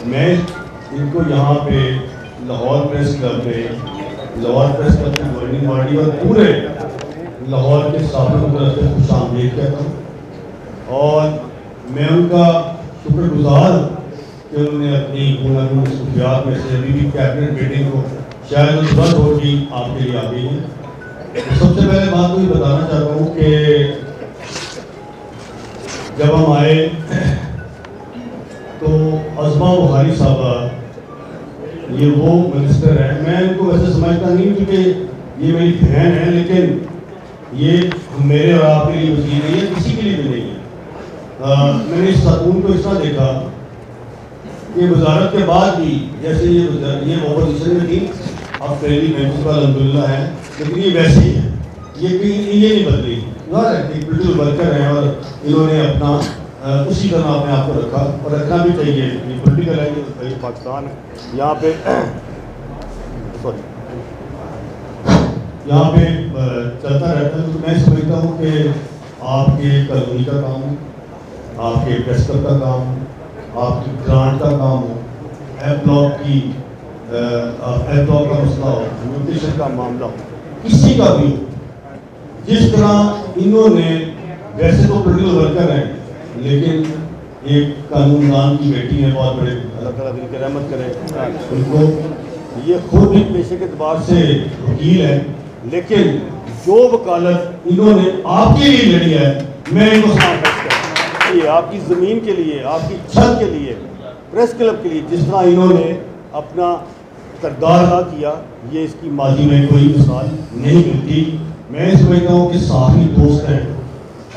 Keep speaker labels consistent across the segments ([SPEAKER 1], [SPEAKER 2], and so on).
[SPEAKER 1] मैं इनको यहाँ पे लाहौर प्रेस क्लब में, लाहौर प्रेस क्लब की गवर्निंग बॉडी और पूरे लाहौर के साफियों की तरफ से खुशामदीद कहता हूँ और मैं उनका शुक्रगुजार कि उन्होंने अपनी मसरूफियात में से अभी भी कैबिनेट मीटिंग को शायद तुरंत होगी आपके लिए आ गई है। तो सबसे पहले बात तो ये बताना चाहता हूँ कि जब हम आए तो अज़मा बुखारी साहबा ये वो मिनिस्टर है, मैं इनको वैसे समझता नहीं क्योंकि ये मेरी बहन है, लेकिन ये मेरे और आपके लिए वज़ीर नहीं है, किसी के लिए भी नहीं है। मैंने इस खातून को इस तरह देखा कि वजारत के बाद भी जैसे ये ऑपोजिशन में थी, अब पहली प्रिंसिपल अल्हम्दुलिल्लाह है, लेकिन ये वैसे ही है, ये नहीं बदली, एक बिल्कुल वर्कर हैं और इन्होंने अपना उसी तरह अपने आप को रखा और रखना भी चाहिए। ये पोलिटिकल है, ये पाकिस्तान है, यहाँ पे सॉरी यहाँ पे चलता रहता है। तो मैं समझता हूँ कि आपके कॉलोनी का काम हो, आपके प्रेस क्लब का काम हो, आपकी ग्रांट का काम हो, एप ब्लॉक का मसला हो, म्यूटेशन का मामला हो, किसी का भी हो, जिस तरह इन्होंने वैसे तो पोलिटिकल वर्कर हैं लेकिन एक कानूनदान की बेटी है, बहुत बड़े, अल्लाह ताला इनकी रहमत करे उनको, ये खुद भी पेशे के एतबार से वकील है, लेकिन जो वकालत इन्होंने आपके लिए लड़ी है, मैं इनको ये आपकी ज़मीन के लिए, आपकी छत के लिए, प्रेस क्लब के लिए जिस तरह इन्होंने अपना किरदार अदा किया, ये इसकी माजी में कोई मिसाल नहीं मिलती। मैं समझता हूँ कि साथी दोस्त हैं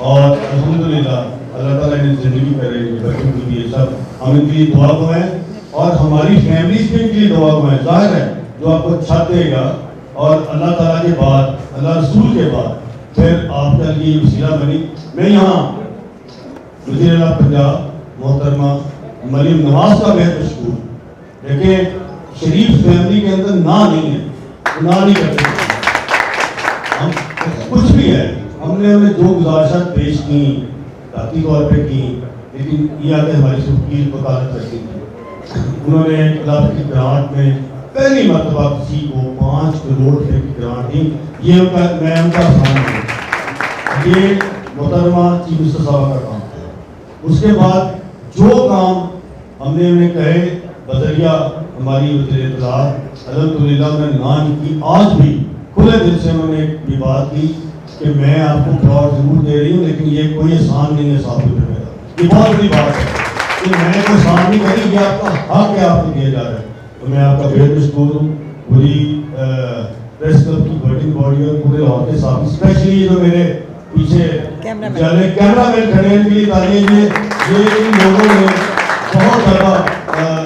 [SPEAKER 1] और अल्हम्दुलिल्लाह अल्लाह ताला इन्हें ज़िंदगी करे, बच्चों के लिए सब हम इनके लिए दुआ को हैं और हमारी फैमिलीज भी इनके लिए दुआ को हैं। जाहिर है जो आपको छत देगा और अल्लाह ताला के बाद, अल्लाह रसूल के बाद फिर आपका लिए वसीला बनी। मैं यहाँ वज़ीर आला पंजाब मोहतरमा मरीम नवाज का बेहद मशहूर, देखिए शरीफ फैमिली के अंदर ना नहीं है, ना नहीं करते हम कुछ भी है, हमने उन्हें जो गुजारिशात पेश की जाती तौर पे की, लेकिन ये आगे हमारी वकील वकालत करती थी। उन्होंने क्लब की ग्रांट में पहली मरतबा किसी को 5 करोड़ रुपये की ग्रांट दी, ये मैं उनका आसान है, ये मोहतरमा चीफ मिनिस्टर साहब का काम था। उसके बाद जो काम हमने उन्हें कहे बदरिया हमारी वज़ीर इत्तलात अल्हम्दुलिल्लाह उन्होंने ना की, आज भी खुले दिल से उन्होंने ये बात की कि मैं आपको प्लॉट जरूर दे रही हूँ लेकिन ये कोई एहसान नहीं है साहब मेरा, ये बहुत बड़ी बात है कि मैंने कोई एहसान नहीं करी, ये आपका हक है, आपको दिया जा रहा है। तो मैं आपका बेहद मशकूर हूँ, पूरी प्रेस क्लब की वर्किंग बॉडी और पूरे लाहौर के साथ, स्पेशली जो मेरे पीछे कैमरा मैन खड़े हैं, इनके लिए तालियां। ये इन लोगों ने बहुत ज़्यादा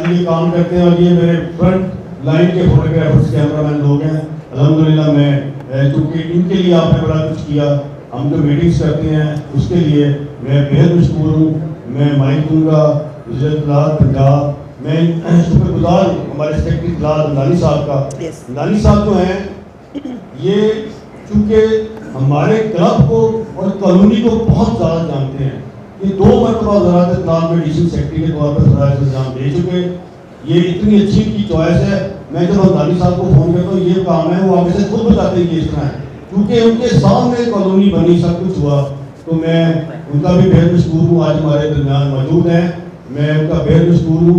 [SPEAKER 1] ये काम करते हैं और ये मेरे फ्रंट लाइन के फोटोग्राफर्स कैमरा मैन लोग हैं अल्हम्दुलिल्लाह। मैं क्योंकि इनके लिए आपने बड़ा कुछ किया, हम जो मीटिंग्स करते हैं उसके लिए मैं बेहद मशहूर हूँ। मैं माइक दूँगा वज़ीर इत्तलात पंजाब, मैं शुक्रगुजार हूँ हमारे सेक्रेटरी इत्तलात नानी साहब का। नानी साहब जो हैं ये चूँकि हमारे क्लब को और कॉलोनी को बहुत ज़्यादा जानते हैं, ये 2 मरतबा ज़राअत इत्तलात में एडिशनल सेक्रेटरी के तौर पर फ़राइज़ इंतज़ाम दे चुके, ये इतनी अच्छी की चॉइस है। मैं जब अंसारी साहब को फ़ोन करता हूँ ये काम है, वो आगे से खुद बताते हैं कि इस तरह है, क्योंकि उनके सामने कॉलोनी बनी, सब कुछ हुआ। तो मैं उनका भी बेहद मशहूर हूँ, आज हमारे दरमियान मौजूद हैं, मैं उनका बेहद मशहूर हूँ।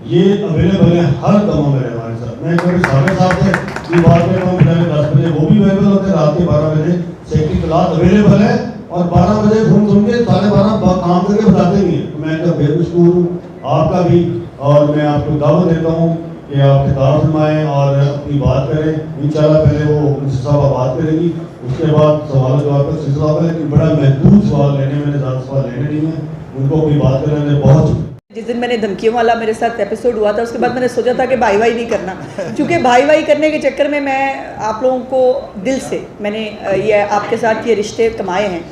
[SPEAKER 1] ये अवेलेबल है हर दमा में हमारे साथ। मैं कभी साहब से ये बात करता हूँ, 10 बजे वो भी अवेलेबल होते हैं, रात के 12 बजे सेक्रेटरी इत्तलात अवेलेबल है और 12 बजे फोन सुन के 12:30 काम करके बताते नहीं है। तो मैं इनका बेहद मशहूर हूँ, आपका भी, और मैं आपको दावत देता हूँ कि आप खिताब फरमाएँ और अपनी बात करें। इंशाल्लाह पहले वो मिनिस्टर साहब बात करेंगी, उसके बाद सवाल जवाब का सिलसिला होगा, लेकिन बड़ा महदूद सवाल लेने, मैंने ज़्यादा सवाल लेने नहीं है, उनको अपनी बात करने में बहुत।
[SPEAKER 2] जिस दिन मैंने धमकियों वाला मेरे साथ एपिसोड हुआ था, उसके बाद मैंने सोचा था कि भाई भाई नहीं करना, क्योंकि भाई भाई करने के चक्कर में मैं आप लोगों को दिल से मैंने ये आपके साथ ये रिश्ते कमाए हैं।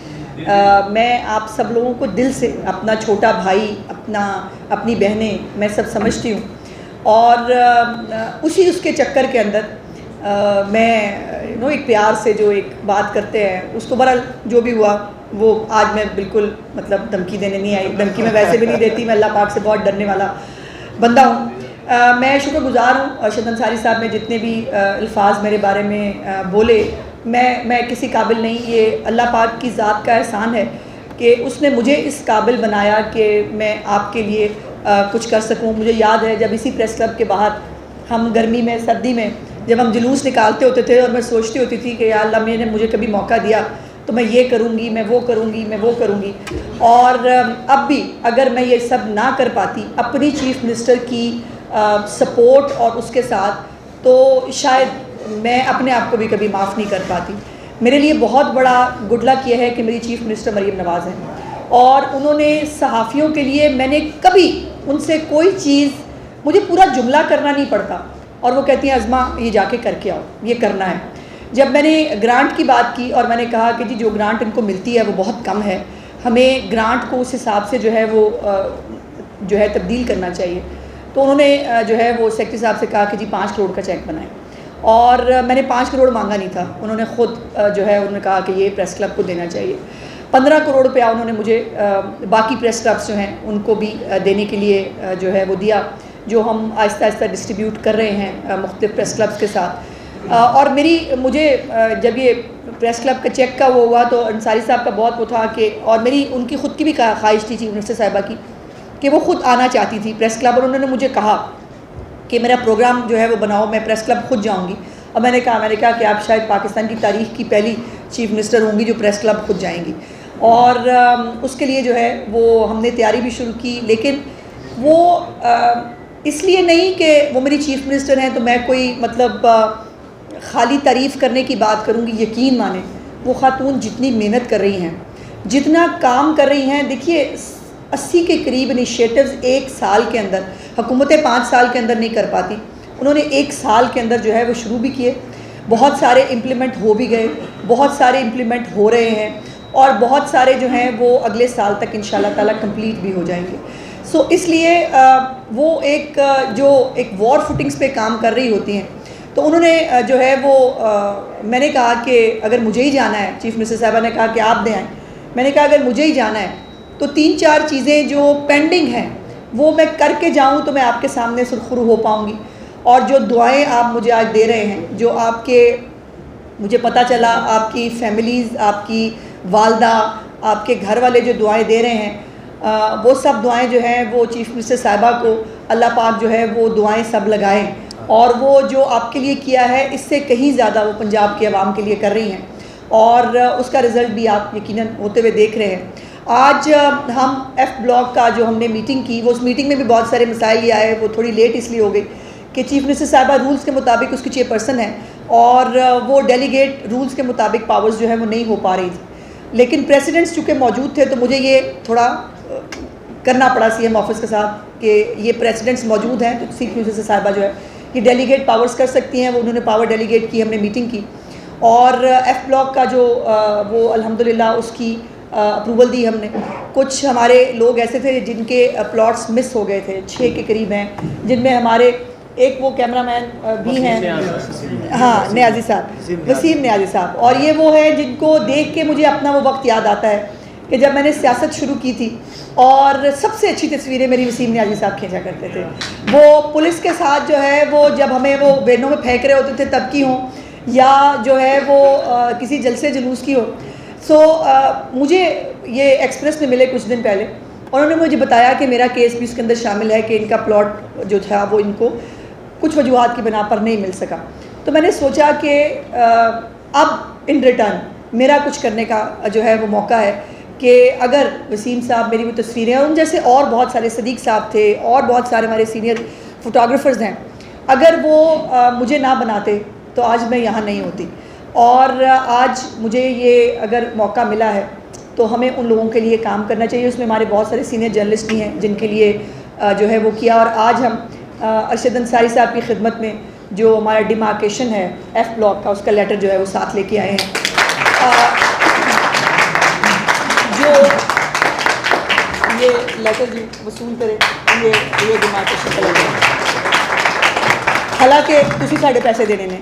[SPEAKER 2] मैं आप सब लोगों को दिल से अपना छोटा भाई, अपनी बहनें मैं सब समझती हूँ, और उसके चक्कर के अंदर मैं एक प्यार से जो एक बात करते हैं उसको, बहरहाल जो भी हुआ वो आज मैं बिल्कुल मतलब धमकी देने नहीं आई, धमकी मैं वैसे भी नहीं देती, मैं अल्लाह पाक से बहुत डरने वाला बंदा हूँ। मैं शुक्रगुज़ार हूँ अर्शद अंसारी साहब ने जितने भी अल्फाज मेरे बारे में बोले। मैं किसी काबिल नहीं, ये अल्लाह पाक की ज़ात का एहसान है कि उसने मुझे इस काबिल बनाया कि मैं आपके लिए कुछ कर सकूं। मुझे याद है जब इसी प्रेस क्लब के बाहर हम गर्मी में सर्दी में जब हम जुलूस निकालते होते थे और मैं सोचती होती थी कि यार अल्लाह ने मुझे कभी मौका दिया तो मैं ये करूँगी, मैं वो करूँगी, मैं वो करूँगी। और अब भी अगर मैं ये सब ना कर पाती अपनी चीफ़ मिनिस्टर की सपोर्ट और उसके साथ, तो शायद मैं अपने आप को भी कभी माफ़ नहीं कर पाती। मेरे लिए बहुत बड़ा गुड लक ये है कि मेरी चीफ़ मिनिस्टर मरीम नवाज़ हैं और उन्होंने सहाफ़ियों के लिए, मैंने कभी उनसे कोई चीज़, मुझे पूरा जुमला करना नहीं पड़ता और वो कहती हैं अज़मा ये जाके करके आओ, ये करना है। जब मैंने ग्रांट की बात की और मैंने कहा कि जी जो ग्रांट इनको मिलती है वो बहुत कम है, हमें ग्रांट को उस हिसाब से जो है वो जो है तब्दील करना चाहिए, तो उन्होंने जो है वो सेक्रेटरी साहब से कहा कि जी 5 करोड़ का चेक बनाएं। और मैंने 5 करोड़ मांगा नहीं था, उन्होंने ख़ुद जो है उन्होंने कहा कि ये प्रेस क्लब को देना चाहिए। 15 करोड़ रुपया उन्होंने मुझे बाकी प्रेस क्लब्स जो हैं उनको भी देने के लिए जो है वो दिया, जो हम आहिस्ता आहिस्ता डिस्ट्रीब्यूट कर रहे हैं मुख्तलिफ प्रेस क्लब्स के साथ। और मुझे जब ये प्रेस क्लब का चेक का वो हुआ तो अंसारी साहब का बहुत वो था कि, और मेरी उनकी ख़ुद की भी ख्वाहिश थी चीफ मिनिस्टर साहिबा की कि वो ख़ुद आना चाहती थी प्रेस क्लब, और उन्होंने मुझे कहा कि मेरा प्रोग्राम जो है वो बनाओ, मैं प्रेस क्लब खुद जाऊंगी। और मैंने कहा कि आप शायद पाकिस्तान की तारीख़ की पहली चीफ मिनिस्टर होंगी जो प्रेस क्लब खुद जाएंगी। और उसके लिए जो है वो हमने तैयारी भी शुरू की, लेकिन वो इसलिए नहीं कि वो मेरी चीफ मिनिस्टर हैं तो मैं कोई मतलब खाली तारीफ़ करने की बात करूँगी। यकीन माने वो ख़ातून जितनी मेहनत कर रही हैं, जितना काम कर रही हैं, देखिए 80 के करीब इनिशिएटिव्स एक साल के अंदर, हुकूमतें 5 साल के अंदर नहीं कर पाती, उन्होंने एक साल के अंदर जो है वो शुरू भी किए, बहुत सारे इम्प्लीमेंट हो भी गए, बहुत सारे इम्प्लीमेंट हो रहे हैं और बहुत सारे जो हैं वो अगले साल तक इंशाल्लाह ताला कंप्लीट भी हो जाएंगे। सो इसलिए वो जो एक वॉर फुटिंग्स पे काम कर रही होती हैं, तो उन्होंने जो है वो मैंने कहा कि अगर मुझे ही जाना है, चीफ मिनिस्टर साहबा ने कहा कि आप दे आएँ, मैंने कहा अगर मुझे ही जाना है तो 3-4 चीज़ें जो पेंडिंग हैं वो मैं करके जाऊं तो मैं आपके सामने सुरखरू हो पाऊंगी। और जो दुआएं आप मुझे आज दे रहे हैं, जो आपके, मुझे पता चला आपकी फैमिलीज़, आपकी वालदा, आपके घर वाले जो दुआएं दे रहे हैं, वो सब दुआएं जो हैं वो चीफ मिनिस्टर साहिबा को अल्लाह पाक जो है वो दुआएं सब लगाएं, और वो जो आपके लिए किया है इससे कहीं ज़्यादा वो पंजाब की आवाम के लिए कर रही हैं, और उसका रिज़ल्ट भी आप यकीनन होते हुए देख रहे हैं। आज हम F ब्लॉक का जो हमने मीटिंग की, वो उस मीटिंग में भी बहुत सारे मसाइल ये आए, वो थोड़ी लेट इसलिए हो गई कि चीफ मिनिस्टर साहिबा रूल्स के मुताबिक उसकी चेयरपर्सन है और वो डेलीगेट रूल्स के मुताबिक पावर्स जो है वो नहीं हो पा रही थी, लेकिन प्रेसिडेंट्स चूँकि मौजूद थे तो मुझे ये थोड़ा करना पड़ा CM ऑफिस के साथ कि ये प्रेसिडेंट्स मौजूद हैं तो चीफ मिनिस्टर साहिबा जो है ये डेलीगेट पावर्स कर सकती हैं, वो उन्होंने पावर डेलीगेट की, हमने मीटिंग की। और F ब्लॉक का जो वो अल्हम्दुलिल्लाह उसकी अप्रूवल दी हमने। कुछ हमारे लोग ऐसे थे जिनके प्लॉट्स मिस हो गए थे, 6 के करीब हैं, जिनमें हमारे एक वो कैमरामैन भी हैं, हाँ न्याजी साहब, वसीम न्याजी साहब, और ये वो हैं जिनको देख के मुझे अपना वो वक्त याद आता है कि जब मैंने सियासत शुरू की थी और सबसे अच्छी तस्वीरें मेरी वसीम न्याजी साहब खींचा करते थे। वो पुलिस के साथ जो है वो जब हमें वो वेनों में फेंक रहे होते थे तब की हों, या जो है वो किसी जलसे जुलूस की हो। सो मुझे ये एक्सप्रेस में मिले कुछ दिन पहले, और उन्होंने मुझे बताया कि मेरा केस भी उसके अंदर शामिल है कि इनका प्लॉट जो था वो इनको कुछ वजूहात की बिना पर नहीं मिल सका। तो मैंने सोचा कि अब इन रिटर्न मेरा कुछ करने का जो है वो मौका है कि अगर वसीम साहब, मेरी वो तस्वीरें, उन जैसे और बहुत सारे, सदीक साहब थे और बहुत सारे हमारे सीनियर फोटोग्राफर्स हैं, अगर वो मुझे ना बनाते तो आज मैं यहाँ नहीं होती। और आज मुझे ये अगर मौका मिला है तो हमें उन लोगों के लिए काम करना चाहिए। उसमें हमारे बहुत सारे सीनियर जर्नलिस्ट भी हैं जिनके लिए जो है वो किया, और आज हम अर्शद अंसारी साहब की खिदमत में जो हमारा डिमार्केशन है F ब्लॉक का, उसका लेटर जो है वो साथ लेके आए हैं। जो ये लेटर जो वसूल करे, ये डिमार्केशन का लेटर हालांकि तुसी साढ़े पैसे देने ने।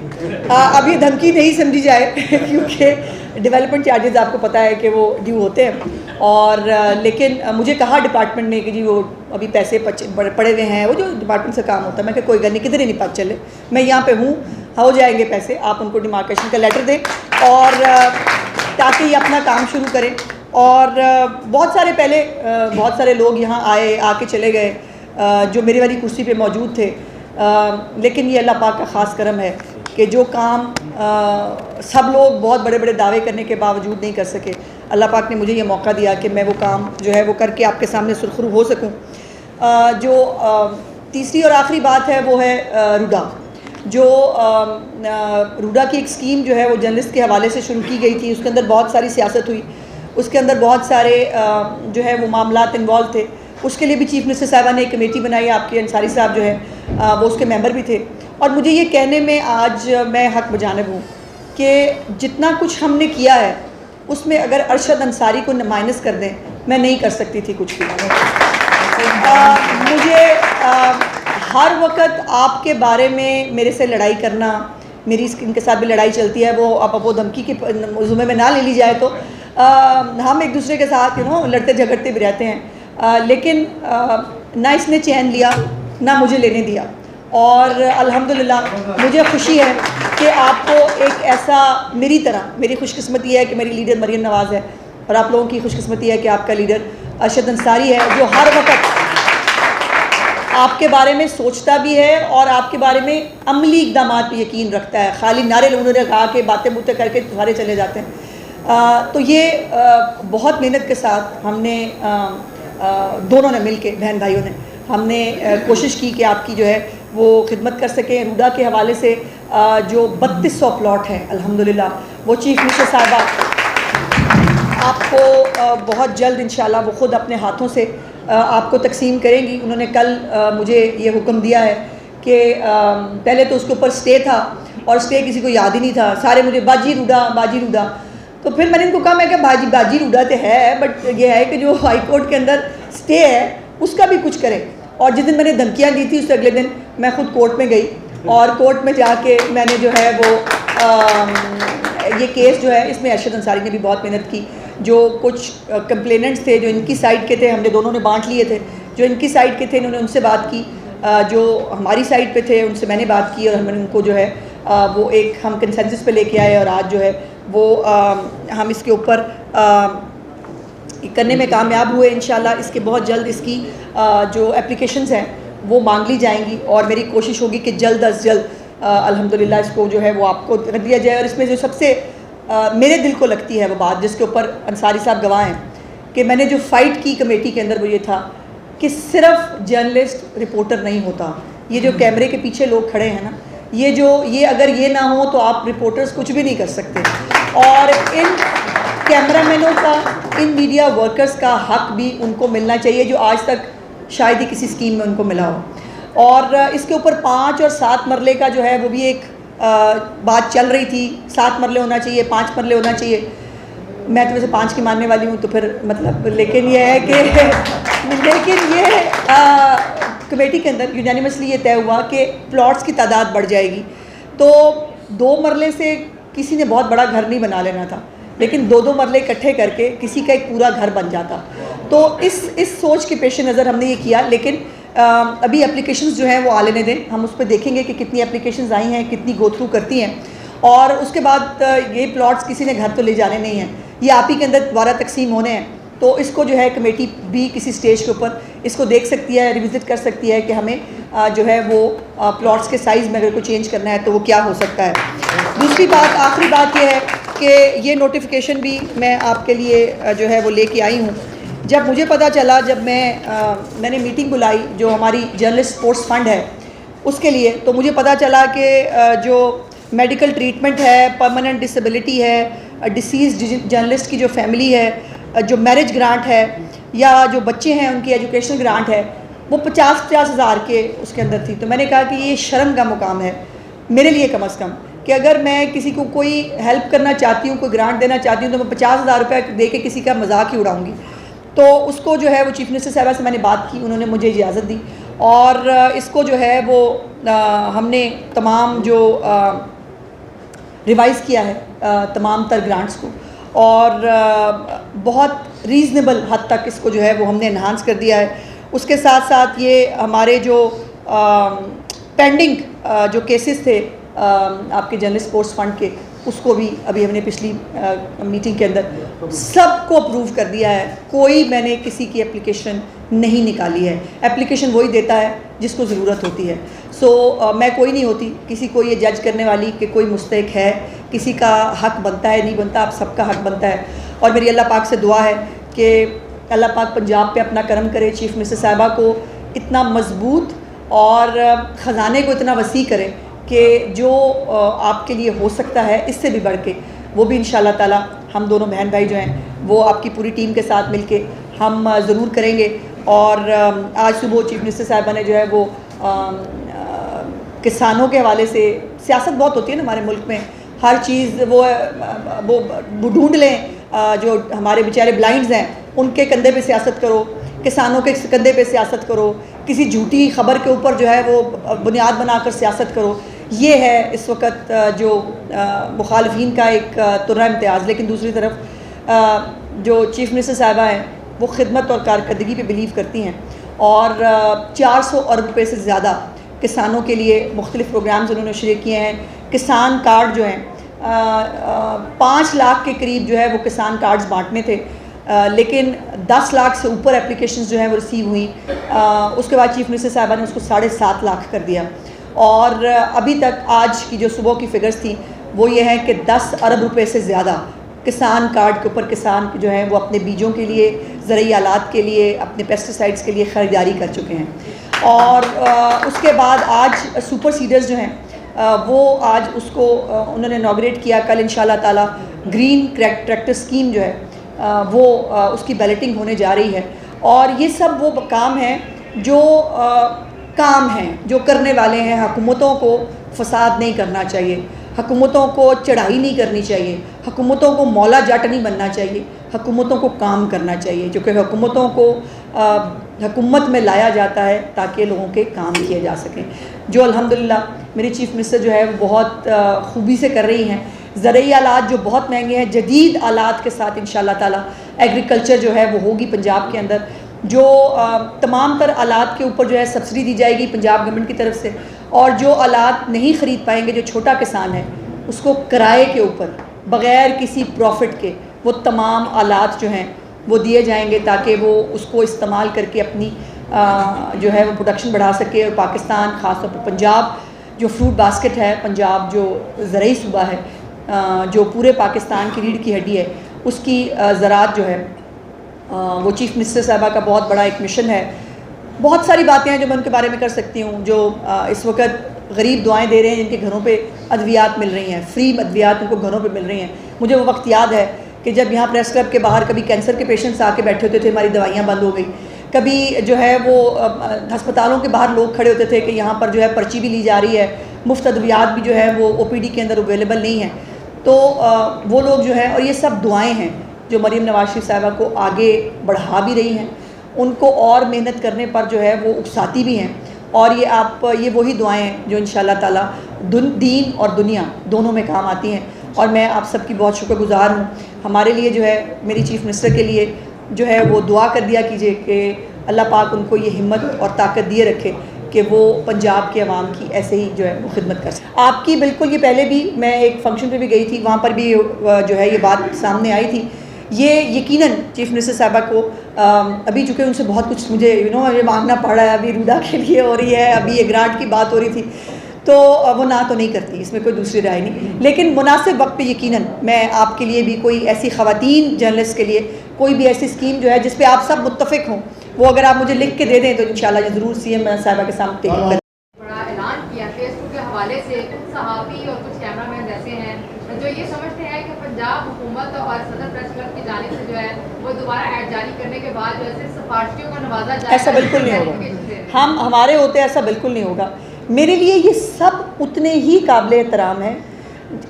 [SPEAKER 2] अब ये धमकी नहीं समझी जाए क्योंकि डेवलपमेंट चार्जेस आपको पता है कि वो ड्यू होते हैं, और लेकिन मुझे कहा डिपार्टमेंट ने कि जी वो अभी पैसे पड़े हुए हैं, वो जो डिपार्टमेंट से काम होता है। मैं कहा कोई गल नहीं, किधर ही नहीं पता चले, मैं यहाँ पे हूँ, हो जाएंगे पैसे, आप उनको डिमार्केशन का लेटर दें और ताकि ये अपना काम शुरू करें। और बहुत सारे पहले बहुत सारे लोग यहाँ आए, आके चले गए जो मेरी वाली कुर्सी पे मौजूद थे, लेकिन ये अल्लाह पाक का ख़ास करम है कि जो काम सब लोग बहुत बड़े बड़े दावे करने के बावजूद नहीं कर सके, अल्लाह पाक ने मुझे ये मौका दिया कि मैं वो काम जो है वो करके आपके सामने सुरखरू हो सकूं। जो तीसरी और आखिरी बात है वो है रूडा। जो रूडा की एक स्कीम जो है वो जर्नलिस्ट के हवाले से शुरू की गई थी, उसके अंदर बहुत सारी सियासत हुई, उसके अंदर बहुत सारे जो है वो मामलात इन्वॉल्व थे। उसके लिए भी चीफ मिनिस्टर साहबा ने एक कमेटी बनाई, आपके अंसारी साहब जो है वो उसके मेंबर भी थे। और मुझे ये कहने में आज मैं हक बजानिब हूँ कि जितना कुछ हमने किया है उसमें अगर अरशद अंसारी को माइनस कर दें, मैं नहीं कर सकती थी कुछ भी। मुझे हर वक्त आपके बारे में मेरे से लड़ाई करना, मेरी इनके साथ भी लड़ाई चलती है, वो अब वो धमकी के ज़ुम्मे में ना ले ली जाए तो हम एक दूसरे के साथ लड़ते झगड़ते भी रहते हैं, लेकिन ना इसने चैन लिया ना मुझे लेने दिया। और अल्हम्दुलिल्लाह मुझे खुशी है कि आपको एक ऐसा, मेरी तरह मेरी खुशकिस्मती है कि मेरी लीडर मरीम नवाज़ है, और आप लोगों की खुशकिस्मती है कि आपका लीडर अरशद अंसारी है, जो हर वक्त आपके बारे में सोचता भी है और आपके बारे में अमली इक़दाम पर यकीन रखता है। खाली नारे उन्होंने कहा कि बातें बुतें करके सारे चले जाते हैं। तो ये बहुत मेहनत के साथ हमने दोनों ने मिल के, बहन भाइयों ने, हमने कोशिश की कि आपकी जो है वो खिदमत कर सकें। रूडा के हवाले से जो 3200 प्लॉट हैं अल्हम्दुलिल्लाह, वो चीफ मिनिस्टर साहबा आपको बहुत जल्द इंशाल्लाह वो ख़ुद अपने हाथों से आपको तकसीम करेंगी। उन्होंने कल मुझे ये हुक्म दिया है कि पहले तो उसके ऊपर स्टे था और स्टे किसी को याद ही नहीं था, सारे मुझे बाजी रूडा। तो फिर मैंने इनको कहा, मैं क्या बाजी रूडा तो है, बट ये है कि जो हाई कोर्ट के अंदर स्टे है उसका भी कुछ करें। और जिस दिन मैंने धमकियाँ दी थी उससे अगले दिन मैं खुद कोर्ट में गई, और कोर्ट में जाके मैंने जो है वो ये केस जो है इसमें अरशद अंसारी ने भी बहुत मेहनत की। जो कुछ कंप्लेनेंट्स थे जो इनकी साइड के थे, हमने दोनों ने बांट लिए थे। जो इनकी साइड के थे इन्होंने उनसे बात की, जो हमारी साइड पे थे उनसे मैंने बात की, और हमने उनको जो है वो एक हम कंसेंसस पे लेके आए, और आज जो है वो हम इसके ऊपर करने में कामयाब हुए। इंशाल्लाह इसके बहुत जल्द इसकी जो एप्लीकेशंस हैं वो मांग ली जाएंगी, और मेरी कोशिश होगी कि जल्द अज जल्द अल्हम्दुलिल्लाह इसको जो है वो आपको कर दिया जाए। और इसमें जो सबसे मेरे दिल को लगती है वो बात, जिसके ऊपर अंसारी साहब गवाह हैं, कि मैंने जो फ़ाइट की कमेटी के अंदर वो ये था कि सिर्फ जर्नलिस्ट रिपोर्टर नहीं होता, ये जो कैमरे के पीछे लोग खड़े हैं ना, ये अगर ये ना हो तो आप रिपोर्टर्स कुछ भी नहीं कर सकते। और इन कैमरामैनों का, इन मीडिया वर्कर्स का हक भी उनको मिलना चाहिए जो आज तक शायद ही किसी स्कीम में उनको मिला हो। और इसके ऊपर 5 और 7 मरले का जो है वो भी एक बात चल रही थी, 7 मरले होना चाहिए, 5 मरले होना चाहिए। मैं तो वैसे 5 की मानने वाली हूँ, तो फिर मतलब लेकिन ये है कि कमेटी के अंदर यूनानिमसली ये तय हुआ कि प्लॉट्स की तादाद बढ़ जाएगी। तो 2 मरले से किसी ने बहुत बड़ा घर नहीं बना लेना था, लेकिन 2-2 मरले इकट्ठे करके किसी का एक पूरा घर बन जाता। तो इस सोच के पेश नज़र हमने ये किया। लेकिन अभी एप्लीकेशंस जो हैं वो आ लेने दें, हम उस पर देखेंगे कि कितनी एप्लीकेशंस आई हैं, कितनी गो थ्रू करती हैं, और उसके बाद ये प्लॉट्स किसी ने घर तो ले जाने नहीं हैं, ये आप ही के अंदर दोबारा तकसीम होने हैं। तो इसको जो है कमेटी भी किसी स्टेज के ऊपर इसको देख सकती है, रिविज़िट कर सकती है कि हमें जो है वो प्लॉट्स के साइज़ में अगर कोई चेंज करना है तो वो क्या हो सकता है। दूसरी बात, आखिरी बात ये है कि ये नोटिफिकेशन भी मैं आपके लिए जो है वो लेके आई हूँ। जब मुझे पता चला, जब मैंने मीटिंग बुलाई जो हमारी जर्नलिस्ट स्पोर्ट्स फंड है उसके लिए, तो मुझे पता चला कि जो मेडिकल ट्रीटमेंट है, परमानेंट डिसेबिलिटी है, डिसीज़ जर्नलिस्ट की जो फैमिली है, जो मैरिज ग्रांट है, या जो बच्चे हैं उनकी एजुकेशनल ग्रांट है, वो 50-50 हज़ार के उसके अंदर थी। तो मैंने कहा कि ये शर्म का मुकाम है मेरे लिए कम अज़ कम, कि अगर मैं किसी को कोई हेल्प करना चाहती हूँ, कोई ग्रांट देना चाहती हूँ, तो मैं 50,000 रुपये दे के किसी का मजाक ही उड़ाऊँगी। तो उसको जो है वो चीफ मिनिस्टर साहबा से मैंने बात की, उन्होंने मुझे इजाज़त दी, और इसको जो है वो हमने तमाम जो रिवाइज़ किया है तमाम तर ग्रांट्स को, और बहुत रीज़नेबल हद तक इसको जो है वो हमने इन्हांस कर दिया है। उसके साथ साथ ये हमारे जो पेंडिंग जो केसेस थे आपके जर्नलिस्ट स्पोर्ट्स फंड के, उसको भी अभी हमने पिछली मीटिंग के अंदर सबको अप्रूव कर दिया है। कोई मैंने किसी की एप्लीकेशन नहीं निकाली है। एप्लीकेशन वही देता है जिसको ज़रूरत होती है। मैं कोई नहीं होती किसी को ये जज करने वाली कि कोई मुस्तहिक है, किसी का हक़ बनता है नहीं बनता, आप सबका हक़ बनता है। और मेरी अल्लाह पाक से दुआ है कि अल्लाह पाक पंजाब पे अपना करम करे, चीफ़ मिनिस्टर साहिबा को इतना मज़बूत और ख़जाने को इतना वसी करे कि जो आपके लिए हो सकता है इससे भी बढ़ के वो भी इंशाल्लाह ताला हम दोनों बहन भाई जो हैं वो आपकी पूरी टीम के साथ मिलके हम ज़रूर करेंगे। और आज सुबह चीफ़ मिनिस्टर साहिबा ने जो है वो किसानों के हवाले से, सियासत बहुत होती है ना हमारे मुल्क में, हर चीज़ वो ढूंढ लें जो हमारे बेचारे ब्लाइंड्स हैं उनके कंधे पे सियासत करो, किसानों के कंधे पे सियासत करो, किसी झूठी खबर के ऊपर जो है वो बुनियाद बनाकर सियासत करो। ये है इस वक्त जो मुखालिफिन का एक तुर्रा इम्तियाज़। लेकिन दूसरी तरफ जो चीफ़ मिनिस्टर साहिबा हैं वो खिदमत और कारकर्दगी पे बिलीव करती हैं, और 400 अरब रुपये से ज़्यादा किसानों के लिए मुख्तलिफ़ प्रोग्राम्स उन्होंने शुरू किए हैं। किसान कार्ड जो हैं 5 लाख के करीब जो है वो किसान कार्ड्स बांटने थे, लेकिन 10 लाख से ऊपर एप्लीकेशंस जो हैं वो रिसीव हुई। उसके बाद चीफ़ मिनिस्टर साहिबा ने उसको 7.5 लाख कर दिया, और अभी तक आज की जो सुबह की फ़िगर्स थी वो ये है कि 10 अरब रुपए से ज़्यादा किसान कार्ड के ऊपर किसान जो हैं वो अपने बीजों के लिए, ज़रूरी आलात के लिए, अपने पेस्टिसाइड्स के लिए ख़रीदारी कर चुके हैं। और उसके बाद आज सुपर सीडर्स जो हैं वो आज उसको उन्होंने इनॉग्रेट किया। कल इंशाल्लाह ताला ग्रीन ट्रैक्टर स्कीम जो है वो उसकी बैलेटिंग होने जा रही है। और ये सब वो काम हैं जो काम हैं जो करने वाले हैं। हुकूमतों को फसाद नहीं करना चाहिए, हुकूमतों को चढ़ाई नहीं करनी चाहिए, हुकूमतों को मौला जट नहीं बनना चाहिए, हुकूमतों को काम करना चाहिए, क्योंकि हुकूमतों को हुकूमत में लाया जाता है ताकि लोगों के काम किए जा सकें, जो अल्हम्दुलिल्लाह मेरी चीफ़ मिनिस्टर जो है वो बहुत खूबी से कर रही हैं। ज़रूरी आलात जो बहुत महंगे हैं, जदीद आलात के साथ इंशाल्लाह ताला एग्रीकल्चर जो है वो होगी पंजाब के अंदर। जो तमाम तर आलात के ऊपर जो है सब्सिडी दी जाएगी पंजाब गवर्नमेंट की तरफ से, और जो आलात नहीं ख़रीद पाएंगे, जो छोटा किसान है, उसको किराए के ऊपर बग़ैर किसी प्रॉफिट के वो तमाम आलात जो हैं वो दिए जाएंगे ताकि वो उसको इस्तेमाल करके अपनी जो है वो प्रोडक्शन बढ़ा सके। और पाकिस्तान ख़ास तौर पर पंजाब जो फ्रूट बास्केट है, पंजाब जो ज़रूरी सूबा है, जो पूरे पाकिस्तान की रीढ़ की हड्डी है, उसकी ज़राअत जो है वो चीफ़ मिनिस्टर साहिबा का बहुत बड़ा एक मिशन है। बहुत सारी बातें हैं जो मैं उनके बारे में कर सकती हूँ। जो इस वक्त गरीब दुआएं दे रहे हैं, जिनके घरों पे अद्वियात मिल रही हैं, फ्री अद्वियात उनको घरों पे मिल रही हैं। मुझे वो वक्त याद है कि जब यहाँ प्रेस क्लब के बाहर कभी कैंसर के पेशेंट्स आके बैठे होते थे, हमारी दवाइयाँ बंद हो गई। कभी जो है वो अस्पतालों के बाहर लोग खड़े होते थे कि यहाँ पर जो है पर्ची भी ली जा रही है, मुफ्त अद्वियात भी जो है वो OPD के अंदर अवेलेबल नहीं है। तो वो लोग जो है, और ये सब दुआएँ हैं जो मरीम नवाज शरीफ साहिबा को आगे बढ़ा भी रही हैं, उनको और मेहनत करने पर जो है वो उकसाती भी हैं। और ये वही दुआएं हैं जो इंशाल्लाह ताला दीन और दुनिया दोनों में काम आती हैं। और मैं आप सबकी बहुत शुक्रगुज़ार हूँ। हमारे लिए जो है, मेरी चीफ़ मिनिस्टर के लिए जो है वो दुआ कर दिया कीजिए कि अल्लाह पाक उनको ये हिम्मत और ताकत दिए रखे कि वो पंजाब के अवाम की ऐसे ही जो है वो खिदमत कर सकें। आपकी बिल्कुल, ये पहले भी मैं एक फ़ंक्शन पे भी गई थी, वहाँ पर भी जो है ये बात सामने आई थी। ये यकीनन चीफ़ मिनिस्टर साहिबा को अभी चूँकि उनसे बहुत कुछ मुझे ये मांगना पड़ रहा है, अभी रूदा के लिए हो रही है, अभी ये ग्रांट की बात हो रही थी, तो वो ना तो नहीं करती, इसमें कोई दूसरी राय नहीं। लेकिन मुनासिब वक्त पे यकीनन मैं आपके लिए भी कोई ऐसी ख़वातीन जर्नलिस्ट के लिए कोई भी ऐसी स्कीम जो है जिस पे आप सब मुत्तफ़िक हों, वो अगर आप मुझे लिख के दे दें तो इंशाल्लाह ज़रूर CM साहिबा के सामने पेश करें।
[SPEAKER 3] बड़ा ऐलान किया फेसबुक के हवाले से कुछ सहाफ़ी और कुछ कैमरामैन ऐसे हैं जो ये समझते हैं कि पंजाब हुकूमत और सदर प्रेस क्लब की जानिब से जो है वो दोबारा ऐड जारी करने के बाद जो है सिफारिशियों को नवाजा जाए।
[SPEAKER 2] ऐसा बिल्कुल नहीं होगा, हमारे होते ऐसा बिल्कुल नहीं होगा। मेरे लिए ये सब उतने ही काबिल एहतराम है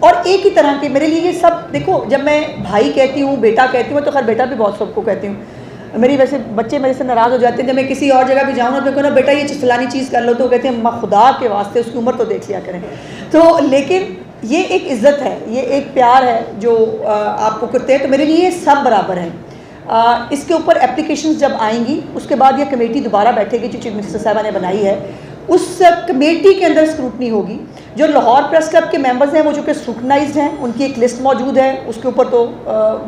[SPEAKER 2] और एक ही तरह के मेरे लिए ये सब। देखो, जब मैं भाई कहती हूँ, बेटा कहती हूँ, तो खैर बेटा भी बहुत सबको कहती हूँ, मेरी वैसे बच्चे मेरे से नाराज़ हो जाते हैं जब मैं किसी और जगह भी जाऊँ ना, तो कहना बेटा ये फलानी चीज़ कर लो, तो कहते हैं माँ खुदा के वास्ते उसकी उम्र तो देख लिया करें। तो लेकिन ये एक इज़्ज़त है, ये एक प्यार है जो आपको करते हैं, तो मेरे लिए सब बराबर हैं। इसके ऊपर एप्लीकेशंस जब आएंगी उसके बाद ये कमेटी दोबारा बैठेगी जो चीफ मिनिस्टर साहबा ने बनाई है, उस कमेटी के अंदर स्क्रूटनी होगी। जो लाहौर प्रेस क्लब के मेंबर्स हैं वो जो कि स्क्रूटनाइज्ड हैं, उनकी एक लिस्ट मौजूद है, उसके ऊपर तो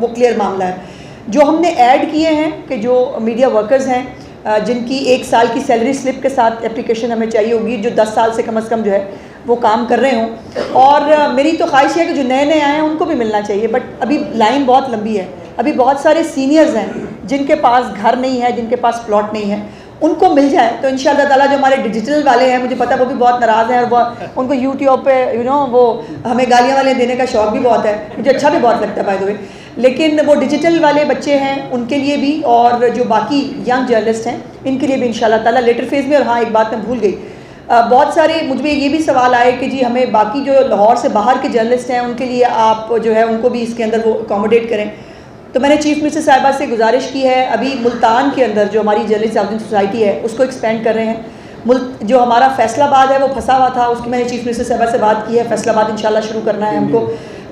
[SPEAKER 2] वो क्लियर मामला है। जो हमने ऐड किए हैं कि जो मीडिया वर्कर्स हैं जिनकी 1 साल की सैलरी स्लिप के साथ एप्लीकेशन हमें चाहिए होगी, जो 10 साल से कम जो है वो काम कर रहे हों, और मेरी तो ख्वाहिश है कि जो नए नए आए हैं उनको भी मिलना चाहिए, बट अभी लाइन बहुत लंबी है। अभी बहुत सारे सीनियर्स हैं जिनके पास घर नहीं है, जिनके पास प्लॉट नहीं है, उनको मिल जाए तो इंशाअल्लाह ताला। जो हमारे डिजिटल वाले हैं, मुझे पता है वो भी बहुत नाराज़ हैं, और वो उनको यूट्यूब पे वो हमें गालियाँ वाले देने का शौक़ भी बहुत है, मुझे अच्छा भी बहुत लगता है बाय द वे, लेकिन वो डिजिटल वाले बच्चे हैं उनके लिए भी, और जो बाकी यंग जर्नलिस्ट हैं इनके लिए भी इंशाअल्लाह ताला लेटर फेज़ में। और हाँ, एक बात मैं भूल गई, बहुत सारे मुझ में ये भी सवाल आए कि जी हमें बाकी जो लाहौर से बाहर के जर्नलिस्ट हैं उनके लिए आप जो है उनको भी इसके अंदर वो अकोमोडेट करें। तो मैंने चीफ मिनिस्टर साहिबा से गुजारिश की है, अभी मुल्तान के अंदर जो हमारी जर्नलिस्ट हाउसिंग सोसाइटी है उसको एक्सपेंड कर रहे हैं। जो हमारा फैसलाबाद है वो फंसा हुआ था, उसकी मैंने चीफ मिनिस्टर साहिबा से बात की है, फैसलाबाद इंशाल्लाह शुरू करना है हमको।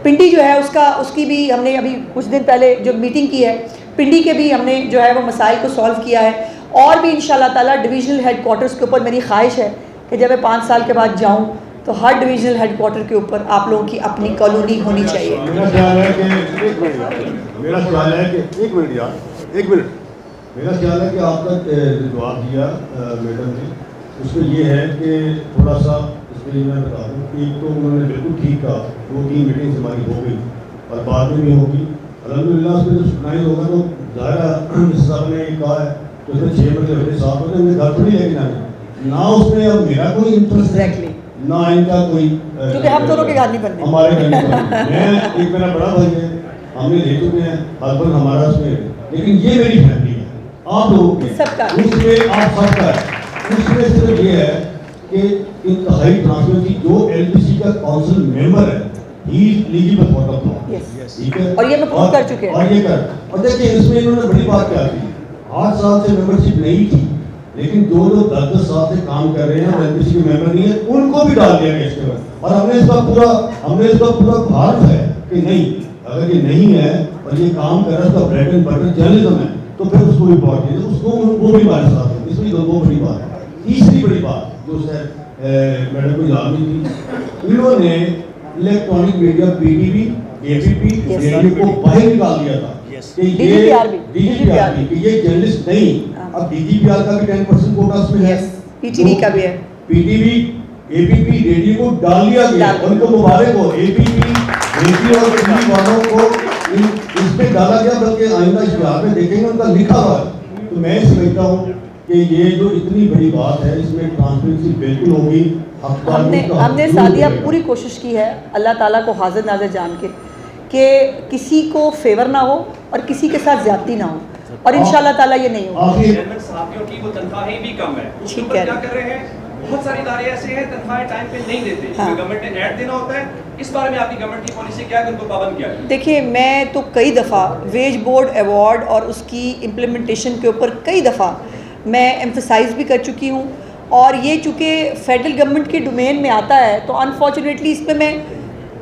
[SPEAKER 2] पिंडी जो है उसकी भी हमने अभी कुछ दिन पहले जो मीटिंग की है, पिंडी के भी हमने जो है वो मसाइल को सॉल्व किया है। और भी इंशाल्लाह ताला डिविजनल हेडक्वार्टर्स के ऊपर मेरी ख्वाहिश है कि जब मैं 5 साल के बाद जाऊँ तो हर डिविजनल हेडक्वार्टर के ऊपर आप लोगों की अपनी कॉलोनी होनी चाहिए।
[SPEAKER 1] मेरा ख्याल है कि एक मिनट आपका जवाब दिया मैडम ने, उसमें ये है कि थोड़ा सा इसमें मैं बता दूँ, एक तो उन्होंने बिल्कुल ठीक कहा, 2-3 मीटिंग्स हमारी हो गई और बाद में भी होगी अल्हम्दुलिल्लाह। उसमें जब सुनाई होगा तो ज़ाहिर जिस साहब ने कहा है तो उसमें 6 बजे बड़े साफ होते हैं, घर पर ही लेके जाना ना, उसमें अब मेरा कोई इंटरेस्ट ना इनका कोई,
[SPEAKER 2] क्योंकि हम दोनों के घर नहीं बनने,
[SPEAKER 1] हमारे घर नहीं बनने। मैं एक मेरा बड़ा भाई है, हमने ले चुके हैं हस्बैंड हमारा उसमें, लेकिन ये मेरी फैमिली है, आप लोगों की
[SPEAKER 2] सबका,
[SPEAKER 1] उसमें आप सबका है। उसमें सिर्फ ये है कि इंतहाई ट्रांसपेरेंसी, जो LPC का काउंसिल मेंबर है he is eligible for the plot, ठीक है,
[SPEAKER 2] और ये मैं प्रूव कर चुके हैं।
[SPEAKER 1] और ये कर, और देखिए इसमें इन्होंने बड़ी बात क्या की, 8 साल से मेंबरशिप नहीं थी, लेकिन जो 10-10 साल से काम कर रहे हैं और LPC के मेंबर नहीं है उनको भी डाल दिया गया इसके बाद। और हमने इसका पूरा भार है कि नहीं, अगर ये नहीं है और ये काम कर रहा है, उसका ब्रेड एंड बटर जर्नलिज्म है, तो फिर उसको भी पहुंच दीजिए, उसको वो भी हमारे साथ है। इसमें दो बड़ी बात है। तीसरी बड़ी बात जो मैडम को याद नहीं थी, इन्होंने electronic media PTV, APP radio को बाहर निकाल दिया था कि ये DGPR कि ये जर्नलिस्ट नहीं। अब DGPR का भी 10% कोटा उसमें है,
[SPEAKER 2] PTV का भी है,
[SPEAKER 1] PTV APP रेडियो को डाल दिया गया, उनको मुबारक हो। APP रेडियो और TV वालों को इसमें डाला गया, बल्कि आइंदा इश्तिहार में देखेंगे उनका लिखा हुआ है। तो मैं समझता हूँ कि ये जो इतनी बड़ी बात है इसमें ट्रांसपेरेंसी बिल्कुल होगी।
[SPEAKER 2] हमने सादिया पूरी कोशिश की है अल्लाह ताला को हाजिर नाज़िर जान के कि किसी को फेवर ना हो और किसी के साथ ज्यादती ना हो, और इंशाल्लाह ताला ये नहीं होगा।
[SPEAKER 4] साथियों की वो तनख्वाहें भी कम है,
[SPEAKER 2] ठीक है,
[SPEAKER 4] क्या कर रहे हैं, बहुत सारे इदारे ऐसे हैं तनख्वाहें टाइम पे नहीं देते, गवर्नमेंट ने ऐड देना होता है। इस बारे में आपकी गवर्नमेंट की पॉलिसी क्या है, उनको पाबंद किया है?
[SPEAKER 2] देखिए, मैं तो कई दफ़ा वेज बोर्ड अवार्ड और उसकी इम्प्लीमेंटेशन के ऊपर कई दफ़ा मैं एम्फसाइज भी कर चुकी हूँ, और ये चूँकि फेडरल गवर्नमेंट के डोमेन में आता है तो अनफॉर्चुनेटली इसमें मैं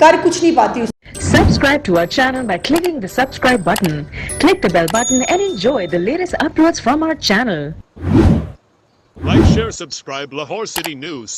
[SPEAKER 2] कर कुछ नहीं पाती।
[SPEAKER 5] Subscribe to our channel by clicking the subscribe button. Click the bell button and enjoy the latest uploads from our channel.
[SPEAKER 6] Like, share, subscribe Lahore City News.